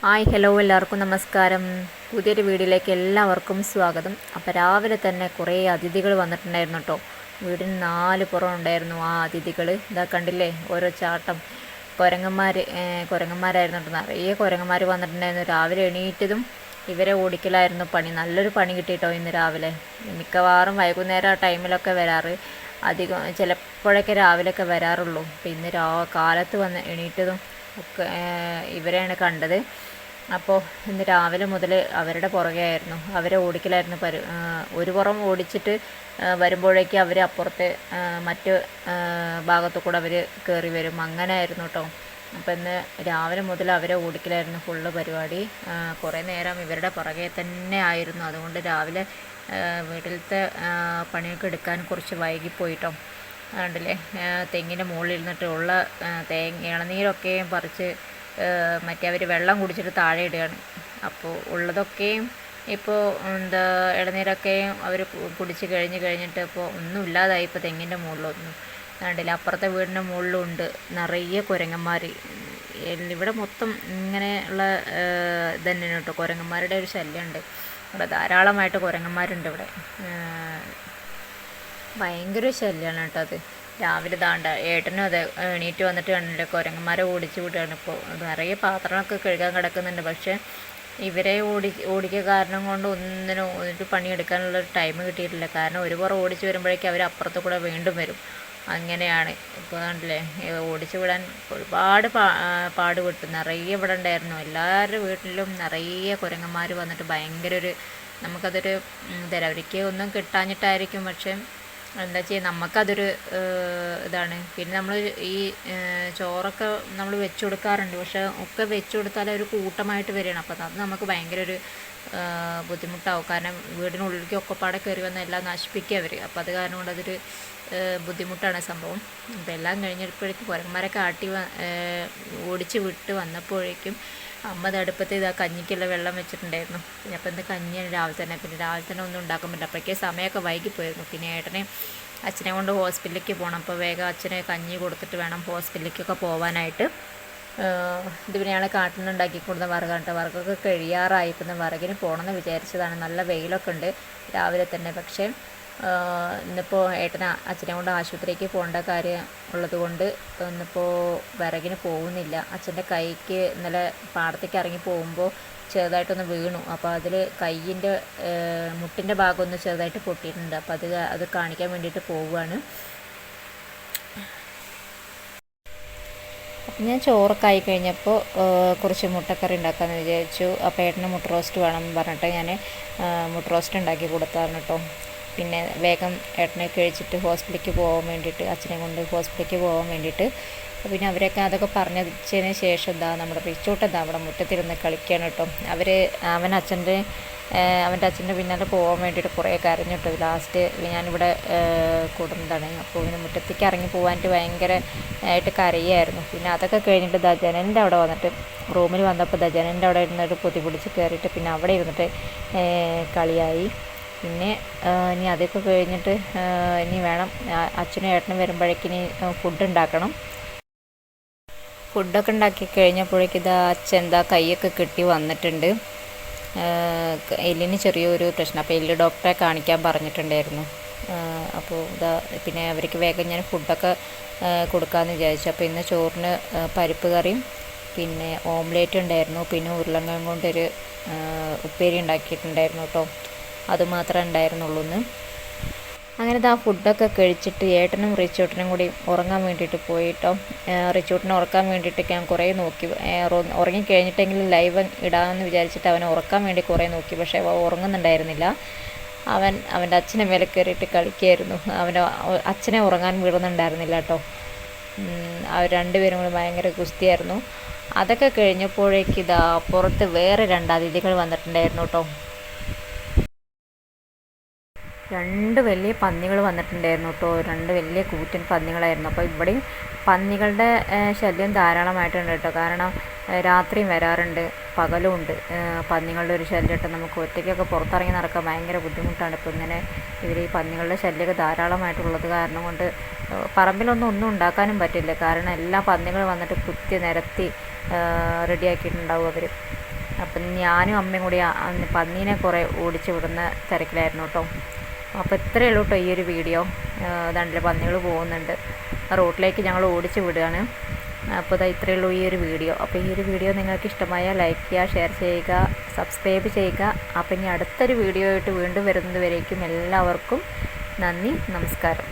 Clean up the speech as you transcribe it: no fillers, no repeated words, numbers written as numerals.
Hi hello എല്ലാവർക്കും നമസ്കാരം. പുതിയൊരു വീഡിയോയിലേക്ക് എല്ലാവർക്കും സ്വാഗതം. അപ്പോൾ രാവിലെ തന്നെ കുറേ അതിഥികൾ വന്നിട്ടുണ്ടായിരുന്നു കേട്ടോ. വീടിന് 4 പുറം ഉണ്ടായിരുന്നു ആ അതിഥികൾ. ഇതാ കണ്ടില്ലേ, ഓരോ ചാട്ടം കുരങ്ങന്മാരായിരുന്നു കേട്ടോ. നിറയെ കുരങ്ങന്മാർ വന്നിട്ടുണ്ടായിരുന്നു. രാവിലെ എണീറ്റതും ഇവരെ ഓടിക്കലായിരുന്നു പണി. നല്ലൊരു പണി കിട്ടിയിട്ടോ ഇന്ന് രാവിലെ. മിക്കവാറും വൈകുന്നേരം ആ ടൈമിലൊക്കെ വരാറ്, അധികം ചിലപ്പോഴൊക്കെ രാവിലെയൊക്കെ വരാറുള്ളൂ. അപ്പോൾ ഇന്ന് കാലത്ത് വന്ന് എണീറ്റതും ഒക്കെ ഇവരെയാണ് കണ്ടത്. അപ്പോൾ ഇന്ന് രാവിലെ മുതൽ അവരുടെ പുറകെ ആയിരുന്നു, അവരെ ഓടിക്കലായിരുന്നു. ഒരു പുറം ഓടിച്ചിട്ട് വരുമ്പോഴേക്കും അവർ അപ്പുറത്തെ മറ്റ് ഭാഗത്തു കൂടെ അവർ കയറി വരും. അങ്ങനെ ആയിരുന്നു കേട്ടോ. അപ്പോൾ ഇന്ന് രാവിലെ മുതൽ അവരെ ഓടിക്കലായിരുന്നു ഫുള്ള് പരിപാടി. കുറേ നേരം ഇവരുടെ പുറകെ തന്നെ ആയിരുന്നു. അതുകൊണ്ട് രാവിലെ വീട്ടിലത്തെ പണിയൊക്കെ എടുക്കാൻ കുറച്ച് വൈകിപ്പോയിട്ടോ. കണ്ടില്ലേ, തെങ്ങിൻ്റെ മുകളിൽ ഇരുന്നിട്ട് ഉള്ള ഇളനീരൊക്കെയും പറിച്ച് മറ്റേ അവർ വെള്ളം കുടിച്ചിട്ട് താഴെ ഇടുകയാണ്. അപ്പോൾ ഉള്ളതൊക്കെയും ഇപ്പോൾ ഇളനീരൊക്കെയും അവർ കുടിച്ച് കഴിഞ്ഞിട്ട് ഇപ്പോൾ ഒന്നും ഇല്ലാതായി. ഇപ്പോൾ തെങ്ങിൻ്റെ മുകളിലൊന്നും കണ്ടില്ല. അപ്പുറത്തെ വീടിൻ്റെ മുകളിലും ഉണ്ട് നിറയെ കുരങ്ങന്മാർ. ഇവിടെ മൊത്തം ഇങ്ങനെയുള്ള ഇതന്നെയാണ് കേട്ടോ. കുരങ്ങന്മാരുടെ ഒരു ശല്യമുണ്ട് ഇവിടെ, ധാരാളമായിട്ട് കുരങ്ങന്മാരുണ്ട് ഇവിടെ. ഭയങ്കര ശല്യമാണ് കേട്ടോ അത്. രാവിലെ താണ്ട ഏട്ടനും അതെ എണീറ്റ് വന്നിട്ട് കണ്ടില്ല, കുരങ്ങന്മാരെ ഓടിച്ച് വിടുകയാണ്. ഇപ്പോൾ നിറയെ പാത്രങ്ങളൊക്കെ കഴുകാൻ കിടക്കുന്നുണ്ട്. പക്ഷേ ഇവരെ ഓടിക്കുക കാരണം കൊണ്ട് ഒരു പണിയെടുക്കാനുള്ള ടൈം കിട്ടിയിട്ടില്ല. കാരണം ഒരു പുറം ഓടിച്ച് വരുമ്പോഴേക്കും അവർ അപ്പുറത്ത് കൂടെ വീണ്ടും വരും. അങ്ങനെയാണ്. ഇപ്പോൾ കണ്ടില്ലേ, ഓടിച്ച് വിടാൻ ഒരുപാട് പാടുപെട്ടു. നിറയെ ഇവിടെ ഉണ്ടായിരുന്നു. എല്ലാവരുടെ വീട്ടിലും നിറയെ കുരങ്ങന്മാർ വന്നിട്ട് ഭയങ്കര നമുക്കതൊരു തരാം. അവർക്ക് ഒന്നും കിട്ടാഞ്ഞിട്ടായിരിക്കും. പക്ഷേ എന്താ ചെയ്യുക, നമുക്കതൊരു ഇതാണ്. പിന്നെ നമ്മൾ ഈ ചോറൊക്കെ നമ്മൾ വെച്ച് കൊടുക്കാറുണ്ട്. പക്ഷേ ഒക്കെ വെച്ച് കൊടുത്താൽ ഒരു കൂട്ടമായിട്ട് വരികയാണ്. അപ്പോൾ അത് നമുക്ക് ഭയങ്കര ഒരു ബുദ്ധിമുട്ടാവും. കാരണം വീടിനുള്ളിലേക്ക് ഒക്കെപ്പാടെ കയറി വന്ന് എല്ലാം നശിപ്പിക്കുക അവർ. അപ്പോൾ അത് കാരണം കൊണ്ട് അതൊരു ബുദ്ധിമുട്ടാണ് സംഭവം. അപ്പോൾ എല്ലാം കഴിഞ്ഞപ്പോഴേക്കും കുരങ്ങന്മാരൊക്കെ ഓടിച്ച് വിട്ട് വന്നപ്പോഴേക്കും അമ്മ അടുപ്പത്ത് ഇതാ കഞ്ഞിക്കുള്ള വെള്ളം വെച്ചിട്ടുണ്ടായിരുന്നു. പിന്നെ അപ്പോൾ ഇന്ന് കഞ്ഞിയാണ് രാവിലെ തന്നെ. പിന്നെ രാവിലെ തന്നെ ഒന്നും ഉണ്ടാക്കാൻ പറ്റില്ല. അപ്പോഴേക്കേ സമയമൊക്കെ വൈകിപ്പോയിരുന്നു. പിന്നെ അച്ഛനെ കൊണ്ട് ഹോസ്പിറ്റലിലേക്ക് പോകണം. അപ്പോൾ വേഗം അച്ഛനെ കഞ്ഞി കൊടുത്തിട്ട് വേണം ഹോസ്പിറ്റലിലേക്കൊക്കെ പോകാനായിട്ട്. ഇത് പിന്നെയാണ് കാട്ടിൽ നിന്ന് ഉണ്ടാക്കി കൊടുത്ത വിറകാണ് കേട്ടോ. വിറകൊക്കെ കഴിയാറായി. ഇപ്പം വിറകിന് പോകണമെന്ന് വിചാരിച്ചതാണ്. നല്ല വെയിലൊക്കെ ഉണ്ട് രാവിലെ തന്നെ. പക്ഷേ ഇന്നിപ്പോൾ അച്ഛനെ കൊണ്ട് ആശുപത്രിക്ക് പോകേണ്ട കാര്യം ഉള്ളത് കൊണ്ട് ഇന്നിപ്പോൾ വിറകിന് പോകുന്നില്ല. അച്ഛൻ്റെ കൈക്ക് ഇന്നലെ പാടത്തേക്ക് ഇറങ്ങി പോകുമ്പോൾ ചെറുതായിട്ടൊന്ന് വീണു. അപ്പോൾ അതിൽ കയ്യിൻ്റെ മുട്ടിൻ്റെ ഭാഗം ഒന്ന് ചെറുതായിട്ട് പൊട്ടിയിട്ടുണ്ട്. അപ്പോൾ അത് കാണിക്കാൻ വേണ്ടിയിട്ട് പോവുകയാണ്. അപ്പം ഞാൻ ചോറൊക്കെ ആയി കഴിഞ്ഞപ്പോൾ കുറച്ച് മുട്ടക്കറി ഉണ്ടാക്കാമെന്ന് വിചാരിച്ചു. അപ്പോൾ ഏട്ടന് മുട്ട റോസ്റ്റ് വേണമെന്ന് പറഞ്ഞിട്ട് ഞാൻ മുട്ട റോസ്റ്റ് ഉണ്ടാക്കി കൊടുത്തായിരുന്നു കേട്ടോ. പിന്നെ വേഗം ഏട്ടനെ കഴിച്ചിട്ട് ഹോസ്പിറ്റലിലേക്ക് പോകാൻ വേണ്ടിയിട്ട്, അച്ഛനെ കൊണ്ട് ഹോസ്പിറ്റലിലേക്ക് പോകാൻ വേണ്ടിയിട്ട്. പിന്നെ അതൊക്കെ പറഞ്ഞതിന് ശേഷം നമ്മുടെ റിച്ചോട്ട് അവിടെ മുറ്റത്തിരുന്ന് കളിക്കുകയാണ് കേട്ടോ. അവൻ്റെ അച്ഛൻ്റെ പിന്നാലെ പോകാൻ വേണ്ടിയിട്ട് കുറേ കരഞ്ഞു കേട്ടോ. ലാസ്റ്റ് ഞാനിവിടെ കൂടുന്നതാണ്. അപ്പോൾ പിന്നെ മുറ്റത്തേക്ക് ഇറങ്ങി പോകാനായിട്ട് ഭയങ്കര ആയിട്ട് കരയായിരുന്നു. പിന്നെ അതൊക്കെ കഴിഞ്ഞിട്ട് ജനലിൻ്റെ അവിടെ വന്നിട്ട് റൂമിൽ വന്നപ്പോൾ ജനലിൻ്റെ അവിടെ ഇരുന്നിട്ട് പൊതി പിടിച്ച് കയറിയിട്ട് പിന്നെ അവിടെ ഇരുന്നിട്ട് കളിയായി. പിന്നെ ഇനി അതൊക്കെ കഴിഞ്ഞിട്ട് ഇനി വേണം അച്ഛനും ഏട്ടനും വരുമ്പോഴേക്കിനി ഫുഡ് ഉണ്ടാക്കണം. ഫുഡൊക്കെ ഉണ്ടാക്കി കഴിഞ്ഞപ്പോഴേക്കും അച്ഛൻ കൈയൊക്കെ കെട്ടി വന്നിട്ടുണ്ട്. എല്ലിന് ചെറിയൊരു പ്രശ്നം. അപ്പോൾ എല്ല് ഡോക്ടറെ കാണിക്കാൻ പറഞ്ഞിട്ടുണ്ടായിരുന്നു. അപ്പോൾ പിന്നെ അവർക്ക് വേഗം ഞാൻ ഫുഡൊക്കെ കൊടുക്കാമെന്ന് വിചാരിച്ചു. അപ്പോൾ ഇന്ന് ചോറിന് പരിപ്പ് കറിയും പിന്നെ ഓംലേറ്റ് ഉണ്ടായിരുന്നു. പിന്നെ ഉരുളക്കിഴങ്ങ് കൊണ്ടൊരു ഉപ്പേരി ഉണ്ടാക്കിയിട്ടുണ്ടായിരുന്നു കേട്ടോ. അതുമാത്രമേ ഉണ്ടായിരുന്നുള്ളൂ ഇന്ന്. അങ്ങനെ ഫുഡൊക്കെ കഴിച്ചിട്ട് ഏട്ടനും റിച്ചോട്ടിനും കൂടി ഉറങ്ങാൻ വേണ്ടിയിട്ട് പോയിട്ടോ. റിച്ചോട്ടിനെ ഉറക്കാൻ വേണ്ടിയിട്ട് ഞാൻ കുറേ നോക്കി. ഉറങ്ങിക്കഴിഞ്ഞിട്ടെങ്കിലും ലൈവ് ഇടാമെന്ന് വിചാരിച്ചിട്ട് അവനെ ഉറക്കാൻ വേണ്ടി കുറേ നോക്കി. പക്ഷേ ഉറങ്ങുന്നുണ്ടായിരുന്നില്ല. അവൻ്റെ അച്ഛനെ മേലെ കയറിയിട്ട് കളിക്കുകയായിരുന്നു. അച്ഛനെ ഉറങ്ങാൻ വിടുന്നുണ്ടായിരുന്നില്ല കേട്ടോ. അവർ രണ്ടുപേരും കൂടി ഭയങ്കര ഗുസ്തിയായിരുന്നു. അതൊക്കെ കഴിഞ്ഞപ്പോഴേക്ക് പുറത്ത് വേറെ 2 അതിഥികൾ വന്നിട്ടുണ്ടായിരുന്നു കേട്ടോ. 2 വലിയ പന്നികൾ വന്നിട്ടുണ്ടായിരുന്നു കേട്ടോ. 2 വലിയ കൂറ്റൻ പന്നികളായിരുന്നു. അപ്പോൾ ഇവിടെയും പന്നികളുടെ ശല്യം ധാരാളമായിട്ടുണ്ട് കേട്ടോ. കാരണം രാത്രിയും വരാറുണ്ട്, പകലും ഉണ്ട് പന്നികളുടെ ഒരു ശല്യം കേട്ടോ. നമുക്ക് ഒറ്റയ്ക്കൊക്കെ പുറത്തിറങ്ങി നടക്കാൻ ഭയങ്കര ബുദ്ധിമുട്ടാണ്. ഇപ്പോൾ ഇങ്ങനെ ഈ പന്നികളുടെ ശല്യമൊക്കെ ധാരാളമായിട്ടുള്ളത് കാരണം കൊണ്ട് പറമ്പിലൊന്നും ഉണ്ടാക്കാനും പറ്റില്ല. കാരണം എല്ലാ പന്നികൾ വന്നിട്ട് കുത്തി നിരത്തി റെഡിയാക്കിയിട്ടുണ്ടാവും അവർ. അപ്പം ഞാനും അമ്മയും കൂടി പന്നീനെ കുറേ ഓടിച്ച് വിടുന്ന തിരക്കിലായിരുന്നു കേട്ടോ. അപ്പോൾ ഇത്രയേ ഉള്ളൂ കേട്ടോ ഈ ഒരു വീഡിയോ. ദാണ്ടിലെ പന്നികൾ പോകുന്നുണ്ട്, റോട്ടിലേക്ക് ഞങ്ങൾ ഓടിച്ച് വിടുകയാണ്. അപ്പോൾ ഇതാ ഇത്രയേ ഉള്ളൂ ഈ ഒരു വീഡിയോ. അപ്പോൾ ഈ ഒരു വീഡിയോ നിങ്ങൾക്ക് ഇഷ്ടമായാൽ ലൈക്ക് ചെയ്യുക, ഷെയർ ചെയ്യുക, സബ്സ്ക്രൈബ് ചെയ്യുക. അപ്പോൾ ഇനി അടുത്തൊരു വീഡിയോ ആയിട്ട് വീണ്ടും വരുന്നത് വരേക്കും എല്ലാവർക്കും നന്ദി, നമസ്കാരം.